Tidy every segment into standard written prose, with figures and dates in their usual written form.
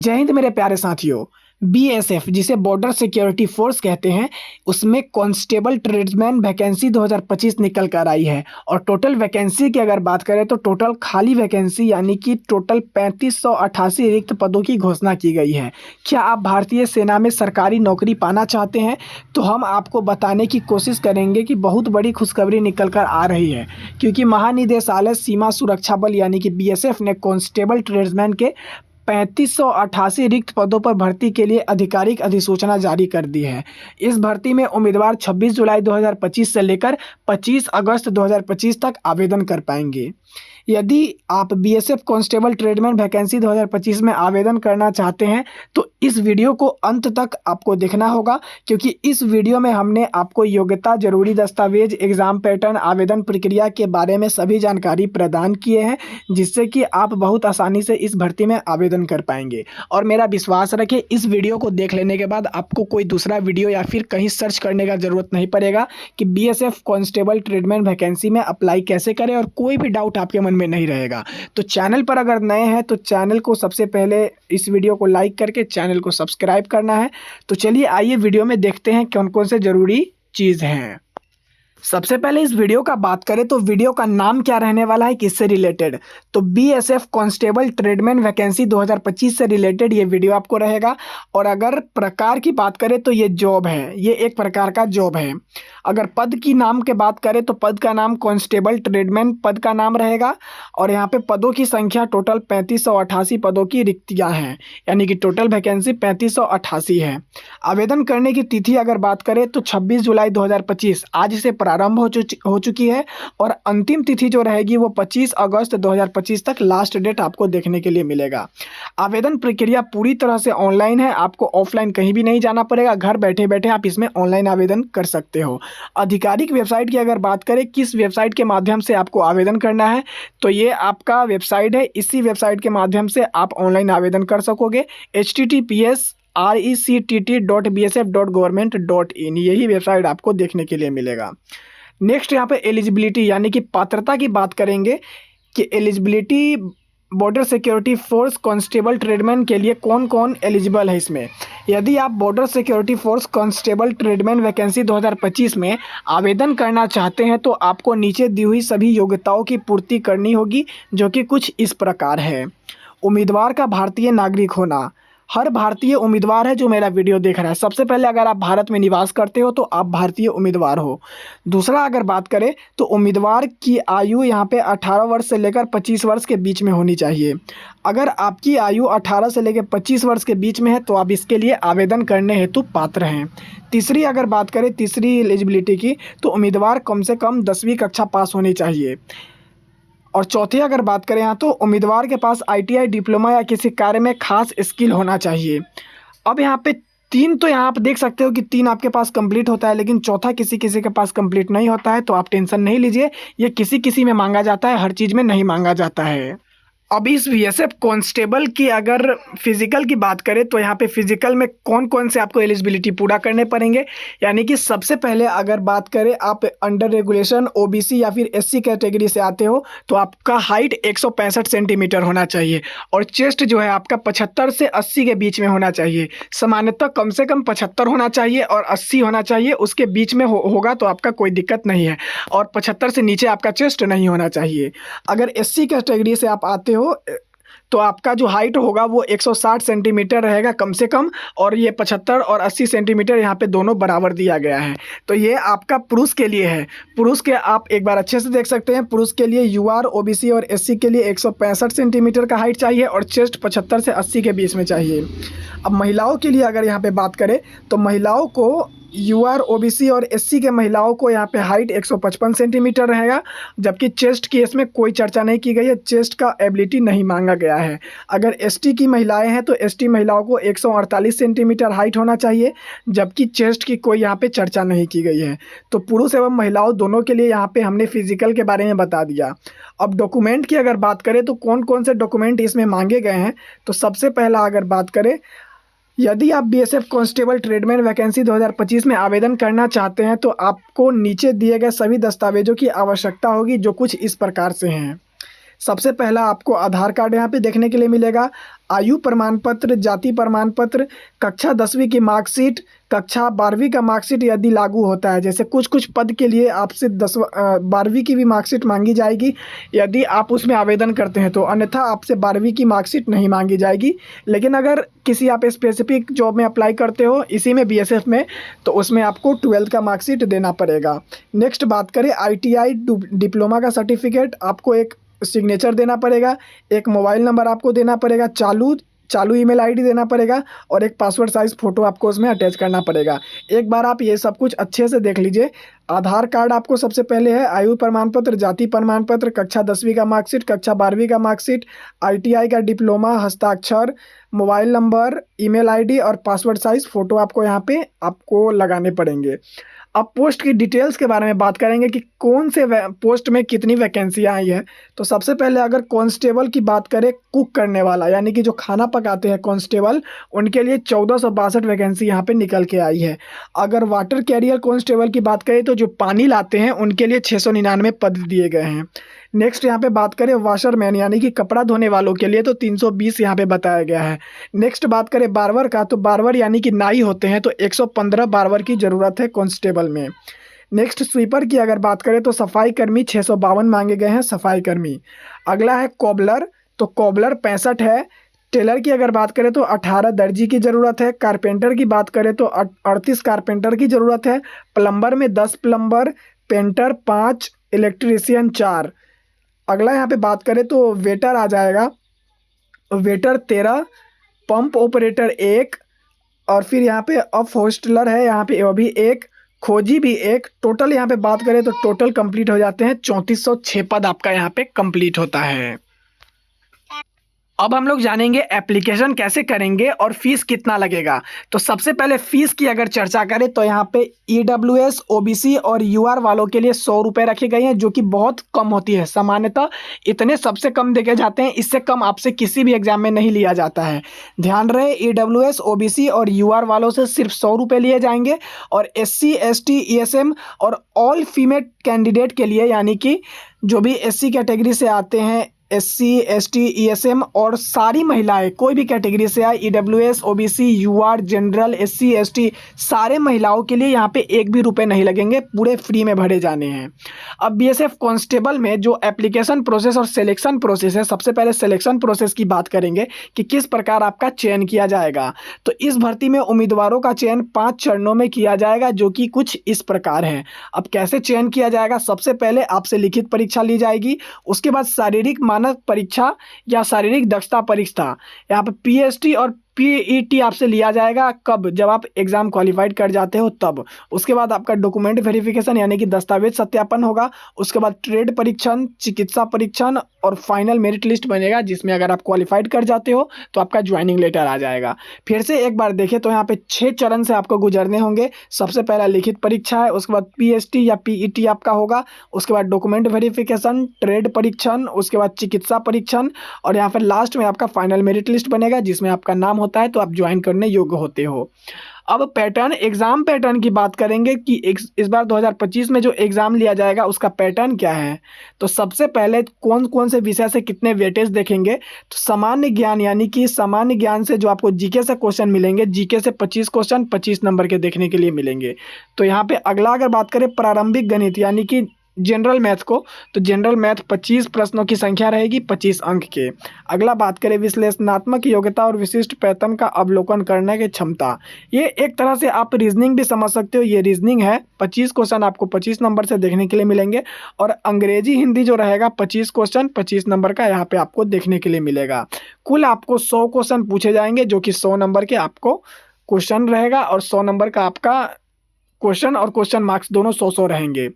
जय हिंद मेरे प्यारे साथियों। बीएसएफ जिसे बॉर्डर सिक्योरिटी फोर्स कहते हैं, उसमें कांस्टेबल ट्रेड्समैन वैकेंसी 2025 निकल कर आई है। और टोटल वैकेंसी की अगर बात करें तो टोटल खाली वैकेंसी यानी कि टोटल 3588 रिक्त पदों की घोषणा की गई है। क्या आप भारतीय सेना में सरकारी नौकरी पाना चाहते हैं? तो हम आपको बताने की कोशिश करेंगे कि बहुत बड़ी खुशखबरी निकल कर आ रही है, क्योंकि महानिदेशालय सीमा सुरक्षा बल यानी कि बीएसएफ ने कांस्टेबल ट्रेड्समैन के 3588 रिक्त पदों पर भर्ती के लिए आधिकारिक अधिसूचना जारी कर दी है। इस भर्ती में उम्मीदवार 26 जुलाई 2025 से लेकर 25 अगस्त 2025 तक आवेदन कर पाएंगे। यदि आप बीएसएफ कांस्टेबल ट्रेडमैन वैकेंसी 2025 में आवेदन करना चाहते हैं तो इस वीडियो को अंत तक आपको देखना होगा, क्योंकि इस वीडियो में हमने आपको योग्यता, जरूरी दस्तावेज, एग्जाम पैटर्न, आवेदन प्रक्रिया के बारे में सभी जानकारी प्रदान किए हैं, जिससे कि आप बहुत आसानी से इस भर्ती में आवेदन कर पाएंगे। और मेरा विश्वास रखें, इस वीडियो को देख लेने के बाद आपको कोई दूसरा वीडियो या फिर कहीं सर्च करने का ज़रूरत नहीं पड़ेगा कि बीएसएफ कांस्टेबल ट्रेडमैन वैकेंसी में अप्लाई कैसे करें, और कोई भी डाउट आपके मन में नहीं रहेगा। तो चैनल पर अगर नए हैं तो चैनल को सबसे पहले इस वीडियो को लाइक करके चैनल को सब्सक्राइब करना है। तो चलिए आइए वीडियो में देखते हैं कौन कौन से ज़रूरी चीज़ हैं। सबसे पहले इस वीडियो का बात करें तो वीडियो का नाम क्या रहने वाला है, किससे रिलेटेड। तो बीएसएफ कांस्टेबल ट्रेडमैन वैकेंसी 2025 से रिलेटेड ये वीडियो आपको रहेगा। और अगर प्रकार की बात करें तो ये जॉब है, ये एक प्रकार का जॉब है। अगर पद की नाम के बात करें तो पद का नाम कांस्टेबल ट्रेडमैन पद का नाम रहेगा। और यहाँ पे पदों की संख्या टोटल 3588 पदों की रिक्तियाँ हैं, यानी कि टोटल वैकेंसी 3588 है। आवेदन करने की तिथि अगर बात करें तो 26 जुलाई 2025 आज से प्रारंभ हो चुकी है, और अंतिम तिथि जो रहेगी वो 25 अगस्त 2025 तक लास्ट डेट आपको देखने के लिए मिलेगा। आवेदन प्रक्रिया पूरी तरह से ऑनलाइन है, आपको ऑफलाइन कहीं भी नहीं जाना पड़ेगा, घर बैठे बैठे आप इसमें ऑनलाइन आवेदन कर सकते हो। आधिकारिक वेबसाइट की अगर बात करें, किस वेबसाइट के माध्यम से आपको आवेदन करना है, तो ये आपका वेबसाइट है। इसी वेबसाइट के माध्यम से आप ऑनलाइन आवेदन कर सकोगे। https://rectt.bsf.government.in यही वेबसाइट आपको देखने के लिए मिलेगा। नेक्स्ट यहाँ पे एलिजिबिलिटी यानी कि पात्रता की बात करेंगे कि eligibility border security force constable tradesman के लिए कौन कौन एलिजिबल है इसमें। यदि आप border security force constable tradesman vacancy 2025 में आवेदन करना चाहते हैं तो आपको नीचे दी हुई सभी योग्यताओं की पूर्ति करनी होगी, जो कि कुछ इस प्रकार है। उम्मीदवार का भारतीय नागरिक होना। हर भारतीय उम्मीदवार है जो मेरा वीडियो देख रहा है, सबसे पहले अगर आप भारत में निवास करते हो तो आप भारतीय उम्मीदवार हो। दूसरा अगर बात करें तो उम्मीदवार की आयु यहाँ पे 18 वर्ष से लेकर 25 वर्ष के बीच में होनी चाहिए। अगर आपकी आयु 18 से लेकर 25 वर्ष के बीच में है तो आप इसके लिए आवेदन करने हेतु पात्र हैं। तीसरी अगर बात करें, तीसरी एलिजिबिलिटी की, तो उम्मीदवार कम से कम 10वीं कक्षा पास होनी चाहिए। और चौथी अगर बात करें यहाँ तो उम्मीदवार के पास आईटीआई डिप्लोमा या किसी कार्य में खास स्किल होना चाहिए। अब यहाँ पे तीन, तो यहाँ आप देख सकते हो कि तीन आपके पास कंप्लीट होता है, लेकिन चौथा किसी किसी के पास कंप्लीट नहीं होता है, तो आप टेंशन नहीं लीजिए, ये किसी किसी में मांगा जाता है, हर चीज़ में नहीं मांगा जाता है। अब इस बीएसएफ कांस्टेबल की अगर फिजिकल की बात करें तो यहाँ पे फिजिकल में कौन कौन से आपको एलिजिबिलिटी पूरा करने पड़ेंगे, यानी कि सबसे पहले अगर बात करें आप अंडर रेगुलेशन ओबीसी या फिर एससी कैटेगरी से आते हो तो आपका हाइट 165 सेंटीमीटर होना चाहिए, और चेस्ट जो है आपका 75 से 80 के बीच में होना चाहिए। सामान्यतः कम से कम 75 होना चाहिए और 80 होना चाहिए, उसके बीच में होगा तो आपका कोई दिक्कत नहीं है, और 75 से नीचे आपका चेस्ट नहीं होना चाहिए। अगर एससी कैटेगरी से आप आते हो तो आपका जो हाइट होगा वो 160 सेंटीमीटर रहेगा कम से कम, और ये 75 और 80 सेंटीमीटर यहाँ पे दोनों बराबर दिया गया है। तो ये आपका पुरुष के लिए है। पुरुष के आप एक बार अच्छे से देख सकते हैं, पुरुष के लिए यूआर, ओबीसी और एससी के लिए 165 सेंटीमीटर का हाइट चाहिए, और चेस्ट 75 से 80 के बीच में चाहिए। अब महिलाओं के लिए अगर यहाँ पे बात करें तो महिलाओं को यूआर, ओबीसी और एससी के महिलाओं को यहाँ पे हाइट 155 सेंटीमीटर रहेगा, जबकि चेस्ट की इसमें कोई चर्चा नहीं की गई है, चेस्ट का एबिलिटी नहीं मांगा गया है। अगर एसटी की महिलाएं हैं तो एसटी महिलाओं को 148 सेंटीमीटर हाइट होना चाहिए, जबकि चेस्ट की कोई यहाँ पे चर्चा नहीं की गई है। तो पुरुष एवं महिलाओं दोनों के लिए यहाँ पे हमने फिजिकल के बारे में बता दिया। अब डॉक्यूमेंट की अगर बात करें तो कौन कौन से डॉक्यूमेंट इसमें मांगे गए हैं, तो सबसे पहला अगर बात करें, यदि आप बीएसएफ कांस्टेबल ट्रेडमैन वैकेंसी 2025 में आवेदन करना चाहते हैं तो आपको नीचे दिए गए सभी दस्तावेजों की आवश्यकता होगी, जो कुछ इस प्रकार से हैं। सबसे पहला आपको आधार कार्ड यहाँ पे देखने के लिए मिलेगा, आयु प्रमाण पत्र, जाति प्रमाण पत्र, कक्षा 10वीं की मार्कशीट, कक्षा 12वीं का मार्कशीट यदि लागू होता है। जैसे कुछ कुछ पद के लिए आपसे 12वीं की भी मार्कशीट मांगी जाएगी यदि आप उसमें आवेदन करते हैं तो, अन्यथा आपसे 12वीं की मार्कशीट नहीं मांगी जाएगी। लेकिन अगर किसी आप स्पेसिफिक जॉब में अप्लाई करते हो इसी में बीएसएफ में, तो उसमें आपको 12th का मार्कशीट देना पड़ेगा। नेक्स्ट बात करें आईटीआई डिप्लोमा का सर्टिफिकेट, आपको एक सिग्नेचर देना पड़ेगा, एक मोबाइल नंबर आपको देना पड़ेगा, चालू ईमेल आईडी देना पड़ेगा, और एक पासपोर्ट साइज़ फ़ोटो आपको उसमें अटैच करना पड़ेगा। एक बार आप ये सब कुछ अच्छे से देख लीजिए। आधार कार्ड आपको सबसे पहले है, आयु प्रमाण पत्र, जाति प्रमाण पत्र, कक्षा 10वीं का मार्कशीट, कक्षा 12वीं का मार्कशीट, आईटीआई का डिप्लोमा, हस्ताक्षर, मोबाइल नंबर, ईमेल आईडी और पासपोर्ट साइज़ फ़ोटो आपको यहाँ पे आपको लगाने पड़ेंगे। अब पोस्ट की डिटेल्स के बारे में बात करेंगे कि कौन से पोस्ट में कितनी वैकेंसियाँ आई है। तो सबसे पहले अगर कांस्टेबल की बात करें, कुक करने वाला यानी कि जो खाना पकाते हैं कांस्टेबल, उनके लिए 1462 वैकेंसी यहाँ पे निकल के आई है। अगर वाटर कैरियर कांस्टेबल की बात करें तो जो पानी लाते हैं उनके लिए 699 पद दिए गए हैं। नेक्स्ट यहाँ पे बात करें वाशरमैन यानी कि कपड़ा धोने वालों के लिए तो 320 यहाँ पे बताया गया है। नेक्स्ट बात करें बार्बर का, तो बार्बर यानी कि नाई होते हैं तो 115 बार्बर की ज़रूरत है कांस्टेबल में। नेक्स्ट स्वीपर की अगर बात करें तो सफाई कर्मी 652 मांगे गए हैं सफाई कर्मी। अगला है कोबलर, तो कोबलर 65 है। टेलर की अगर बात करें तो 18 दर्जी की ज़रूरत है। कारपेंटर की बात करें तो 38 कारपेंटर की ज़रूरत है। प्लम्बर में 10 प्लम्बर, पेंटर 5, इलेक्ट्रीशियन 4। अगला यहाँ पे बात करें तो वेटर आ जाएगा, वेटर 13, पंप ऑपरेटर 1, और फिर यहाँ पे अपहोस्टलर है यहाँ पे वो भी 1, खोजी भी 1। टोटल यहाँ पे बात करें तो टोटल कंप्लीट हो जाते हैं 3406 पद आपका यहाँ पे कंप्लीट होता है। अब हम लोग जानेंगे एप्लीकेशन कैसे करेंगे और फीस कितना लगेगा। तो सबसे पहले फीस की अगर चर्चा करें तो यहाँ पे ईडब्ल्यूएस, ओबीसी और यूआर वालों के लिए 100 रुपये रखे गए हैं, जो कि बहुत कम होती है। सामान्यतः इतने सबसे कम देके जाते हैं, इससे कम आपसे किसी भी एग्जाम में नहीं लिया जाता है। ध्यान रहे ईडब्ल्यूएस, ओबीसी और यूआर वालों से सिर्फ 100 रुपये लिए जाएंगे, और एससी, एसटी, ईएसएम और ऑल फीमेल कैंडिडेट के लिए यानी कि जो भी एससी कैटेगरी से आते हैं, एससी, एसटी, ईएसएम और सारी महिलाएं कोई भी कैटेगरी से आए, EWS, OBC, UR, general, SC, ST, सारे महिलाओं के लिए यहाँ पे एक भी रुपए नहीं लगेंगे, पूरे फ्री में भरे जाने हैं। अब बीएसएफ कांस्टेबल में जो एप्लीकेशन प्रोसेस और सिलेक्शन प्रोसेस है, सबसे पहले सिलेक्शन प्रोसेस की बात करेंगे कि किस प्रकार आपका चयन किया जाएगा। तो इस भर्ती में उम्मीदवारों का चयन 5 चरणों में किया जाएगा, जो कि कुछ इस प्रकार है। अब कैसे चयन किया जाएगा, सबसे पहले आपसे लिखित परीक्षा ली जाएगी, उसके बाद शारीरिक परीक्षा या शारीरिक दक्षता परीक्षा, यहाँ पे पीएसटी और पीईटी आपसे लिया जाएगा। कब? जब आप एग्जाम क्वालिफाइड कर जाते हो तब। उसके बाद आपका डॉक्यूमेंट वेरिफिकेशन यानी कि दस्तावेज सत्यापन होगा। उसके बाद ट्रेड परीक्षण, चिकित्सा परीक्षण और फाइनल मेरिट लिस्ट बनेगा, जिसमें अगर आप क्वालिफाइड कर जाते हो तो आपका ज्वाइनिंग लेटर आ जाएगा। फिर से एक बार देखें तो यहाँ पे 6 चरण से आपको गुजरने होंगे। सबसे पहला लिखित परीक्षा है, उसके बाद पीएसटी या पीईटी आपका होगा, उसके बाद डॉक्यूमेंट वेरिफिकेशन, ट्रेड परीक्षण, उसके बाद चिकित्सा परीक्षण, और यहाँ पर लास्ट में आपका फाइनल मेरिट लिस्ट बनेगा, जिसमें आपका नाम होता है तो आप ज्वाइन करने योग्य होते हो। अब पैटर्न, एग्जाम पैटर्न की बात करेंगे कि इस बार 2025 में जो एग्जाम लिया जाएगा उसका पैटर्न क्या है। तो सबसे पहले कौन कौन से विषय से कितने वेटेज देखेंगे, तो सामान्य ज्ञान यानी कि सामान्य ज्ञान से जो आपको जीके से क्वेश्चन मिलेंगे, जीके से 25 क्वेश्चन 25 नंबर के देखने के लिए मिलेंगे। तो यहाँ पे अगला अगर बात करें प्रारंभिक गणित यानी कि जनरल मैथ को, तो जनरल मैथ 25 प्रश्नों की संख्या रहेगी, 25 अंक के। अगला बात करें विश्लेषणात्मक योग्यता और विशिष्ट पैटर्न का अवलोकन करने की क्षमता, ये एक तरह से आप रीजनिंग भी समझ सकते हो, ये रीजनिंग है। 25 क्वेश्चन आपको 25 नंबर से देखने के लिए मिलेंगे, और अंग्रेजी हिंदी जो रहेगा 25 क्वेश्चन 25 नंबर का यहाँ पे आपको देखने के लिए मिलेगा। कुल आपको 100 क्वेश्चन पूछे जाएंगे, जो कि 100 नंबर के आपको क्वेश्चन रहेगा, और 100 नंबर का आपका क्वेश्चन और क्वेश्चन मार्क्स दोनों 100 रहेंगे।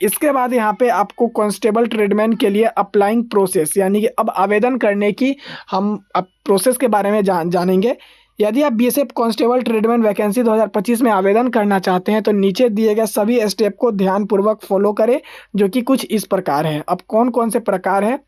इसके बाद यहाँ पे आपको कांस्टेबल ट्रेडमैन के लिए अप्लाइंग प्रोसेस यानी कि अब आवेदन करने की हम अब प्रोसेस के बारे में जानेंगे। यदि आप बीएसएफ कांस्टेबल ट्रेडमैन वैकेंसी 2025 में आवेदन करना चाहते हैं तो नीचे दिए गए सभी स्टेप को ध्यानपूर्वक फॉलो करें, जो कि कुछ इस प्रकार है। अब कौन कौन से प्रकार है,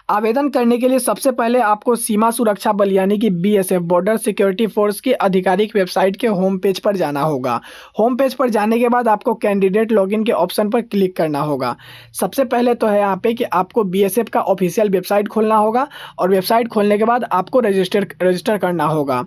आवेदन करने के लिए सबसे पहले आपको सीमा सुरक्षा बल यानी कि बीएसएफ बॉर्डर सिक्योरिटी फोर्स की आधिकारिक वेबसाइट के होम पेज पर जाना होगा। होम पेज पर जाने के बाद आपको कैंडिडेट लॉगिन के ऑप्शन पर क्लिक करना होगा। सबसे पहले तो है यहाँ पे कि आपको बीएसएफ का ऑफिशियल वेबसाइट खोलना होगा और वेबसाइट खोलने के बाद आपको रजिस्टर करना होगा।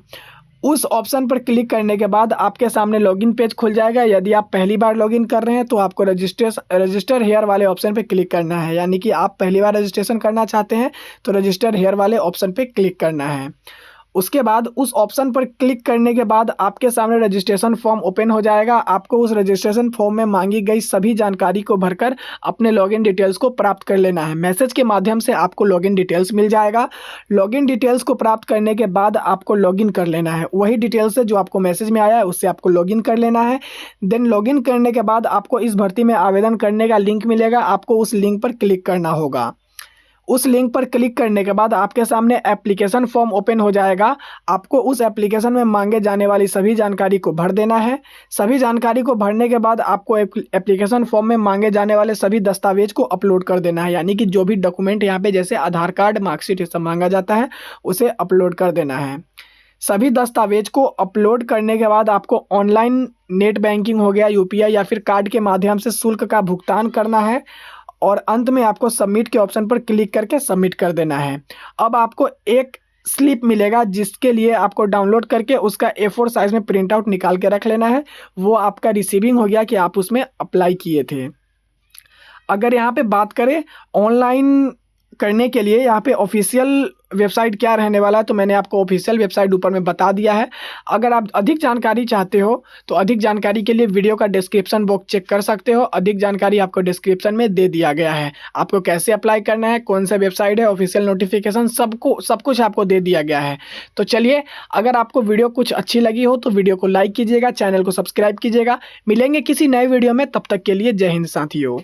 उस ऑप्शन पर क्लिक करने के बाद आपके सामने लॉगिन पेज खुल जाएगा। यदि आप पहली बार लॉगिन कर रहे हैं तो आपको रजिस्टर हेयर वाले ऑप्शन पे क्लिक करना है, यानी कि आप पहली बार रजिस्ट्रेशन करना चाहते हैं तो रजिस्टर हेयर वाले ऑप्शन पे क्लिक करना है। उसके बाद उस ऑप्शन पर क्लिक करने के बाद आपके सामने रजिस्ट्रेशन फॉर्म ओपन हो जाएगा। आपको उस रजिस्ट्रेशन फॉर्म में मांगी गई सभी जानकारी को भरकर अपने लॉगिन डिटेल्स को प्राप्त कर लेना है। मैसेज के माध्यम से आपको लॉगिन डिटेल्स मिल जाएगा। लॉगिन डिटेल्स को प्राप्त करने के बाद आपको लॉगिन कर लेना है। वही डिटेल्स है जो आपको मैसेज में आया है, उससे आपको लॉगिन कर लेना है। देन लॉगिन करने के बाद आपको इस भर्ती में आवेदन करने का लिंक मिलेगा। आपको उस लिंक पर क्लिक करना होगा। उस लिंक पर क्लिक करने के बाद आपके सामने एप्लीकेशन फॉर्म ओपन हो जाएगा। आपको उस एप्लीकेशन में मांगे जाने वाली सभी जानकारी को भर देना है। सभी जानकारी को भरने के बाद आपको एप्लीकेशन फॉर्म में मांगे जाने वाले सभी दस्तावेज को अपलोड कर देना है, यानी कि जो भी डॉक्यूमेंट यहाँ पे जैसे आधार कार्ड, मार्कशीट ये सब मांगा जाता है उसे अपलोड कर देना है। सभी दस्तावेज को अपलोड करने के बाद आपको ऑनलाइन नेट बैंकिंग हो गया, यूपीआई या फिर कार्ड के माध्यम से शुल्क का भुगतान करना है और अंत में आपको सबमिट के ऑप्शन पर क्लिक करके सबमिट कर देना है। अब आपको एक स्लिप मिलेगा जिसके लिए आपको डाउनलोड करके उसका A4 साइज में प्रिंट आउट निकाल के रख लेना है। वो आपका रिसीविंग हो गया कि आप उसमें अप्लाई किए थे। अगर यहाँ पे बात करें ऑनलाइन करने के लिए यहाँ पे ऑफिशियल वेबसाइट क्या रहने वाला है, तो मैंने आपको ऑफिशियल वेबसाइट ऊपर में बता दिया है। अगर आप अधिक जानकारी चाहते हो तो अधिक जानकारी के लिए वीडियो का डिस्क्रिप्शन बॉक्स चेक कर सकते हो। अधिक जानकारी आपको डिस्क्रिप्शन में दे दिया गया है। आपको कैसे अप्लाई करना है, कौन सा वेबसाइट है, ऑफिशियल नोटिफिकेशन सब कुछ आपको दे दिया गया है। तो चलिए, अगर आपको वीडियो कुछ अच्छी लगी हो तो वीडियो को लाइक कीजिएगा, चैनल को सब्सक्राइब कीजिएगा। मिलेंगे किसी नए वीडियो में, तब तक के लिए जय हिंद साथियों।